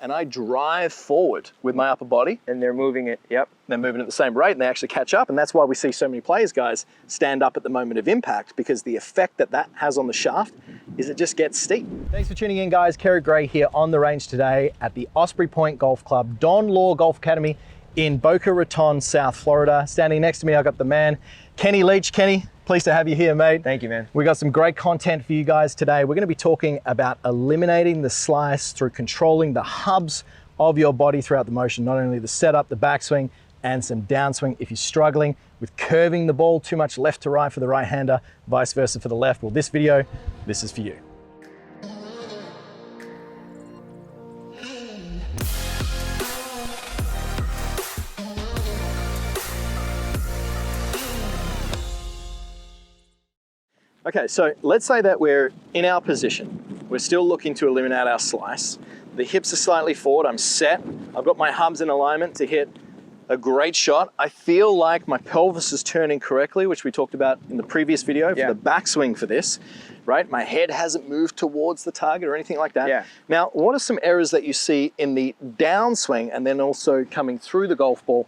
and I drive forward with my upper body. And they're moving it, yep. They're moving at the same rate and they actually catch up. And that's why we see so many players, guys, stand up at the moment of impact, because the effect that that has on the shaft is it just gets steep. Thanks for tuning in, guys. Kerrod Gray here on the range today at the Osprey Point Golf Club, Don Law Golf Academy in Boca Raton, South Florida. Standing next to me, I got the man, Kenny Leach. Kenny, pleased to have you here, mate. Thank you, man. We got some great content for you guys today. We're going to be talking about eliminating the slice through controlling the hubs of your body throughout the motion, not only the setup, the backswing, and some downswing. If you're struggling with curving the ball too much left to right for the right-hander, vice versa for the left, well, this video, this is for you. Okay, so let's say that we're in our position. We're still looking to eliminate our slice. The hips are slightly forward, I'm set. I've got my hubs in alignment to hit a great shot. I feel like my pelvis is turning correctly, which we talked about in the previous video for the backswing for this, right? My head hasn't moved towards the target or anything like that. Yeah. Now, what are some errors that you see in the downswing and then also coming through the golf ball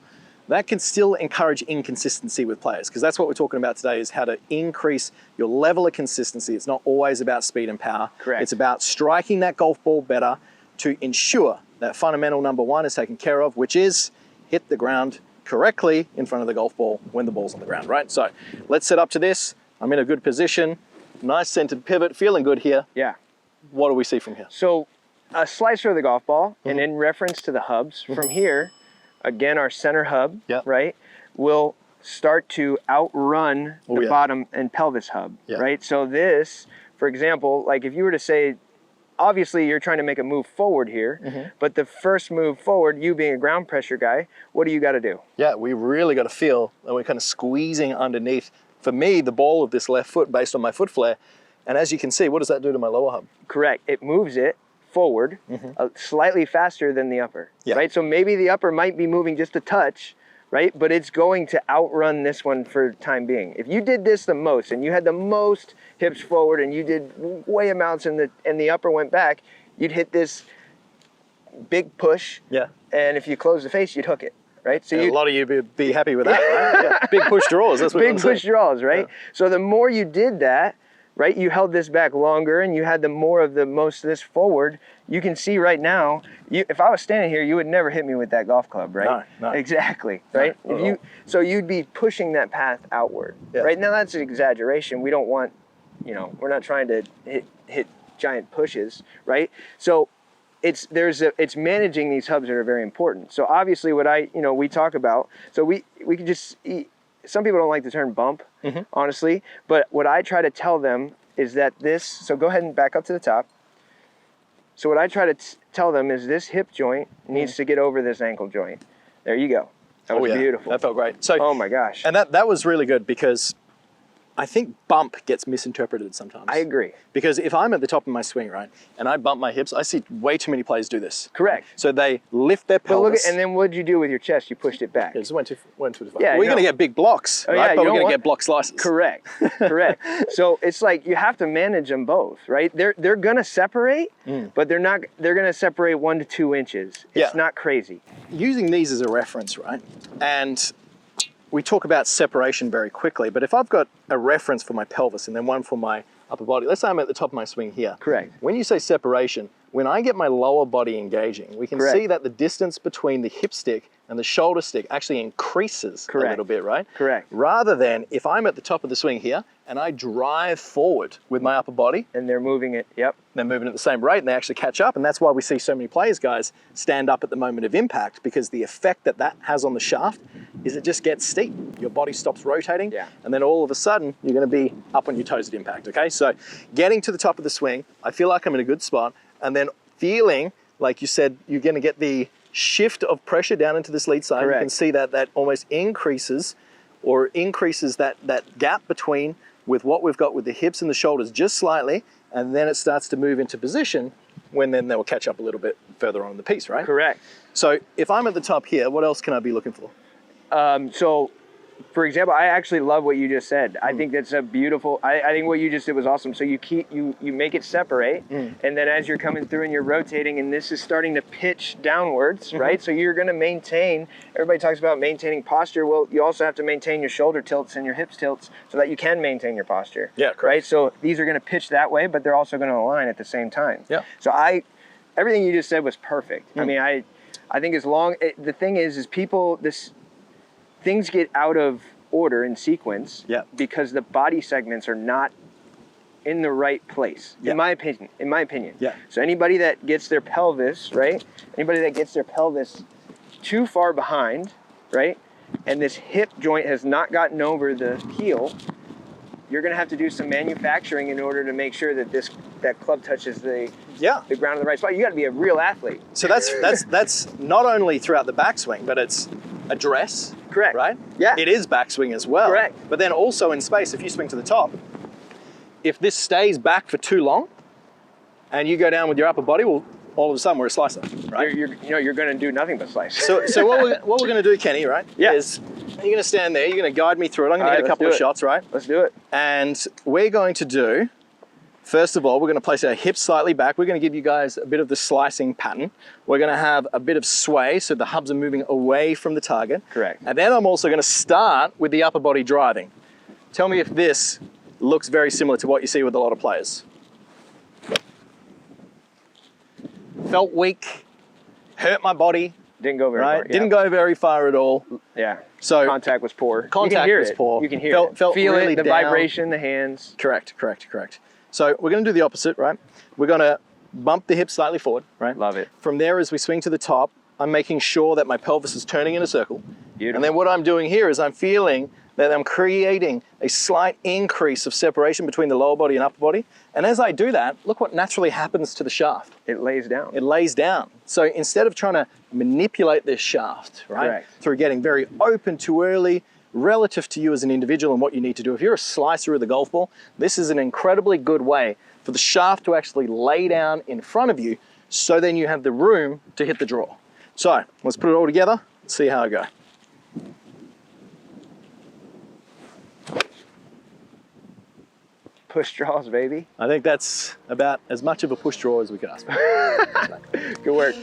that can still encourage inconsistency with players? Because that's what we're talking about today, is how to increase your level of consistency. It's not always about speed and power. Correct. It's about striking that golf ball better to ensure that fundamental number one is taken care of, which is hit the ground correctly in front of the golf ball when the ball's on the ground, right? So let's set up to this. I'm in a good position, nice centered pivot, feeling good here. Yeah. What do we see from here? So a slicer of the golf ball, and in reference to the hubs, from here, again, our center hub, right, will start to outrun the bottom and pelvis hub, right? So this, for example, like if you were to say, obviously you're trying to make a move forward here, but the first move forward, you being a ground pressure guy, what do you got to do? Yeah, we really got to feel that we're kind of squeezing underneath, for me, the ball of this left foot based on my foot flare. And as you can see, what does that do to my lower hub? Correct. It moves it forward slightly faster than the upper, right? So maybe the upper might be moving just a touch, right? But it's going to outrun this one for time being. If you did this the most and you had the most hips forward and you did way amounts and the upper went back, you'd hit this big push. Yeah. And if you close the face, you'd hook it, right? So a lot of you would be happy with that, right? Yeah. Big push draws. That's what big push draws, right? Yeah. So the more you did that, right, you held this back longer and you had the most of this forward, you can see right now, if I was standing here, you would never hit me with that golf club, right? No. Exactly, right? No, so you'd be pushing that path outward, right? Now that's an exaggeration. We don't want, we're not trying to hit giant pushes, right? So it's managing these hubs that are very important. So obviously what we talk about, so we could just some people don't like the term bump, honestly, but what I try to tell them is that so go ahead and back up to the top. So what I try to tell them is this hip joint needs to get over this ankle joint. There you go. That was beautiful. That felt great. So, oh my gosh. And that was really good, because I think bump gets misinterpreted sometimes. I agree. Because if I'm at the top of my swing, right, and I bump my hips, I see way too many players do this. Correct. So they lift their pelvis. And then what did you do with your chest? You pushed it back. It just went too far. Yeah, we're going to get big blocks, right? But we're going to get block slices. Correct. Correct. So it's like you have to manage them both, right? They're going to separate, but they're going to separate 1 to 2 inches. It's not crazy. Using these as a reference, right? And we talk about separation very quickly, but if I've got a reference for my pelvis and then one for my upper body, let's say I'm at the top of my swing here. Correct. When you say separation, when I get my lower body engaging, we can see that the distance between the hip stick and the shoulder stick actually increases a little bit, right? Correct. Rather than if I'm at the top of the swing here and I drive forward with my upper body. And they're moving it, they're moving at the same rate and they actually catch up. And that's why we see so many players, guys, stand up at the moment of impact, because the effect that that has on the shaft is it just gets steep. Your body stops rotating and then all of a sudden you're going to be up on your toes at impact, okay? So getting to the top of the swing, I feel like I'm in a good spot, and then feeling, like you said, you're going to get the shift of pressure down into this lead side. Correct. You can see that almost increases that gap between with what we've got with the hips and the shoulders just slightly, and then it starts to move into position when then they'll catch up a little bit further on in the piece, right? Correct. So if I'm at the top here, what else can I be looking for? So for example, I actually love what you just said. I think that's a beautiful, I think what you just did was awesome. So you make it separate, and then as you're coming through and you're rotating, and this is starting to pitch downwards, right? So you're gonna maintain, everybody talks about maintaining posture. Well, you also have to maintain your shoulder tilts and your hips tilts so that you can maintain your posture. Yeah, correct. Right? So these are gonna pitch that way, but they're also gonna align at the same time. Yeah. So everything you just said was perfect. I mean, I think as long, the thing is people, things get out of order in sequence because the body segments are not in the right place, in my opinion. Yeah. So anybody that gets their pelvis, right? Anybody that gets their pelvis too far behind, right? And this hip joint has not gotten over the heel, you're gonna have to do some manufacturing in order to make sure that that club touches the ground in the right spot. You gotta be a real athlete. So that's not only throughout the backswing, but it's address. Correct. Right? Yeah. It is backswing as well. Correct. But then also in space, if you swing to the top, if this stays back for too long and you go down with your upper body, well, all of a sudden we're a slicer, right? You're gonna do nothing but slice. So what we're gonna do, Kenny, right? Yeah. Is you're gonna stand there, you're gonna guide me through it. I'm gonna hit a couple of shots, right? Let's do it. And we're going to do, first of all, we're gonna place our hips slightly back. We're gonna give you guys a bit of the slicing pattern. We're gonna have a bit of sway, so the hubs are moving away from the target. Correct. And then I'm also gonna start with the upper body driving. Tell me if this looks very similar to what you see with a lot of players. Felt weak, hurt my body. Didn't go very far. Didn't go very far at all. Yeah. So contact was poor. Contact was poor. You can hear it. Felt Feel really it, the down. vibration, the hands. Correct. So we're going to do the opposite, right? We're going to bump the hips slightly forward, right? Love it. From there, as we swing to the top, I'm making sure that my pelvis is turning in a circle. Beautiful. And then what I'm doing here is I'm feeling that I'm creating a slight increase of separation between the lower body and upper body. And as I do that, look what naturally happens to the shaft. It lays down. It lays down. So instead of trying to manipulate this shaft, right, Correct. through getting very open too early, relative to you as an individual and what you need to do. If you're a slicer of the golf ball, this is an incredibly good way for the shaft to actually lay down in front of you, so then you have the room to hit the draw. So let's put it all together, and see how I go. Push draws, baby. I think that's about as much of a push draw as we could ask for. Good work.